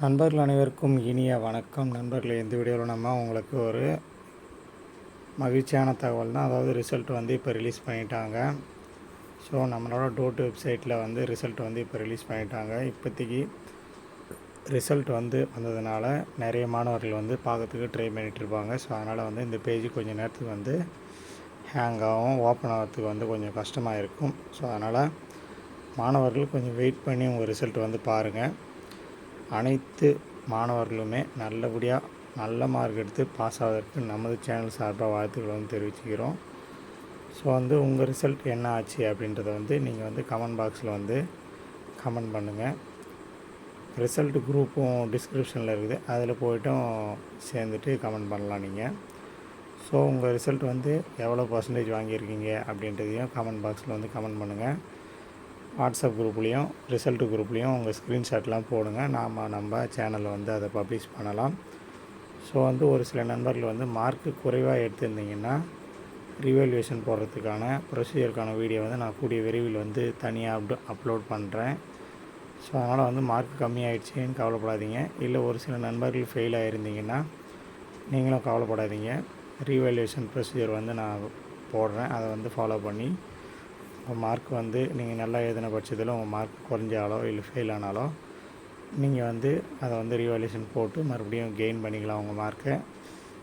நண்பர்கள் அனைவருக்கும் இனிய வணக்கம். நண்பர்களே, இந்த வீடியோவில் நம்ம உங்களுக்கு ஒரு மகிழ்ச்சியான தகவல் தான். அதாவது ரிசல்ட் வந்து இப்போ ரிலீஸ் பண்ணிட்டாங்க. ஸோ நம்மளோட டோட் வெப்சைட்டில் வந்து ரிசல்ட் வந்து இப்போ ரிலீஸ் பண்ணிட்டாங்க. இப்போதைக்கு ரிசல்ட் வந்து வந்ததுனால நிறைய மாணவர்கள் வந்து பார்க்கறதுக்கு ட்ரை பண்ணிகிட்ருப்பாங்க. ஸோ அதனால் வந்து இந்த பேஜ் கொஞ்சம் நேரத்துக்கு வந்து ஹேங் ஆகும், ஓப்பன் ஆகிறதுக்கு வந்து கொஞ்சம் கஷ்டமாக இருக்கும். ஸோ அதனால் மாணவர்கள் கொஞ்சம் வெயிட் பண்ணி உங்கள் ரிசல்ட் வந்து பாருங்கள். அனைத்து மாணவர்களுமே நல்லபடியாக நல்ல மார்க் எடுத்து பாஸ் ஆவதற்கு நமது சேனல் சார்பாக வாழ்த்துக்களை வந்து தெரிவிச்சுக்கிறோம். ஸோ வந்து உங்கள் ரிசல்ட் என்ன ஆச்சு அப்படின்றத வந்து நீங்கள் வந்து கமெண்ட் பாக்ஸில் வந்து கமெண்ட் பண்ணுங்கள். ரிசல்ட் குரூப்பும் டிஸ்கிரிப்ஷனில் இருக்குது, அதில் போய்ட்டும் சேர்ந்துட்டு கமெண்ட் பண்ணலாம் நீங்கள். ஸோ உங்கள் ரிசல்ட் வந்து எவ்வளோ பர்சன்டேஜ் வாங்கியிருக்கீங்க அப்படின்றதையும் கமெண்ட் பாக்ஸில் வந்து கமெண்ட் பண்ணுங்கள். வாட்ஸ்அப் குரூப்லேயும் ரிசல்ட் குரூப்லேயும் உங்கள் ஸ்க்ரீன்ஷாட்லாம் போடுங்க. நம்ம சேனலில் வந்து அதை பப்ளிஷ் பண்ணலாம். ஸோ வந்து ஒரு சில நண்பர்கள் வந்து மார்க்கு குறைவாக எடுத்திருந்தீங்கன்னா ரீவேல்யூவேஷன் போடுறதுக்கான ப்ரொசீஜருக்கான வீடியோ வந்து நான் கூடிய விரைவில் வந்து தனியாக அப்லோட் பண்ணுறேன். ஸோ அதனால் வந்து மார்க் கம்மியாயிடுச்சுன்னு கவலைப்படாதீங்க. இல்லை ஒரு சில நண்பர்கள் ஃபெயில் ஆகிருந்தீங்கன்னா நீங்களும் கவலைப்படாதீங்க. ரீவேல்யூவேஷன் ப்ரொசீஜர் வந்து நான் போடுறேன், அதை வந்து ஃபாலோ பண்ணி உங்கள் மார்க் வந்து நீங்கள் நல்லா எழுதின பட்சத்தில் உங்கள் மார்க் குறைஞ்சாலோ இல்லை ஃபெயில் ஆனாலோ நீங்கள் வந்து அதை வந்து ரீவேல்யூஷன் போட்டு மறுபடியும் கெயின் பண்ணிக்கலாம் உங்கள் மார்க்கை.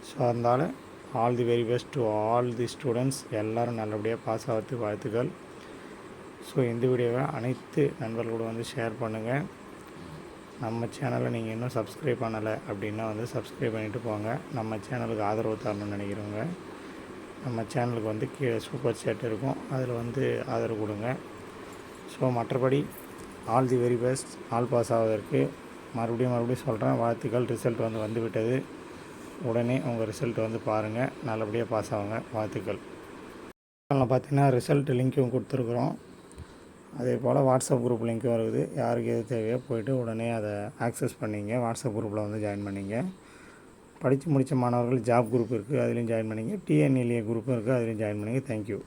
ஸோ அதனால் all the very best to all the students. எல்லோரும் நல்லபடியாக பாஸ் ஆகிறதுக்கு வாழ்த்துக்கள். ஸோ இந்த வீடியோவை அனைத்து நண்பர்களோடு வந்து ஷேர் பண்ணுங்கள். நம்ம சேனலை நீங்கள் இன்னும் சப்ஸ்கிரைப் பண்ணலை அப்படின்னா வந்து சப்ஸ்கிரைப் பண்ணிவிட்டு போங்க. நம்ம சேனலுக்கு ஆதரவு தரணும்னு நினைக்கிறவங்க நம்ம சேனலுக்கு வந்து கீழே சூப்பர் சேட் இருக்கும், அதில் வந்து ஆதரவு கொடுங்க. ஸோ மற்றபடி all the very best. All pass ஆவதற்கு மறுபடியும் சொல்கிறேன், வாழ்த்துக்கள். ரிசல்ட் வந்து வந்துவிட்டது. உடனே உங்கள் ரிசல்ட் வந்து பாருங்கள், நல்லபடியாக பாஸ் ஆகுங்க. வாழ்த்துக்கள். அதில் பார்த்தீங்கன்னா ரிசல்ட் லிங்க்கும் கொடுத்துருக்குறோம். அதே போல் வாட்ஸ்அப் குரூப் லிங்க்கும் இருக்குது. யாருக்கு எது தேவையோ போய்ட்டு உடனே அதை ஆக்சஸ் பண்ணிங்க. வாட்ஸ்அப் குரூப்பில் வந்து ஜாயின் பண்ணிங்க. படித்து முடித்த மாணவர்கள் ஜாப் குரூப் இருக்குது, அதுலேயும் ஜாயின் பண்ணிங்க. டிஎன்எல்ஏ குரூப்பும் இருக்குது, அதுலேயும் ஜாயின் பண்ணிங்க. தேங்க்யூ.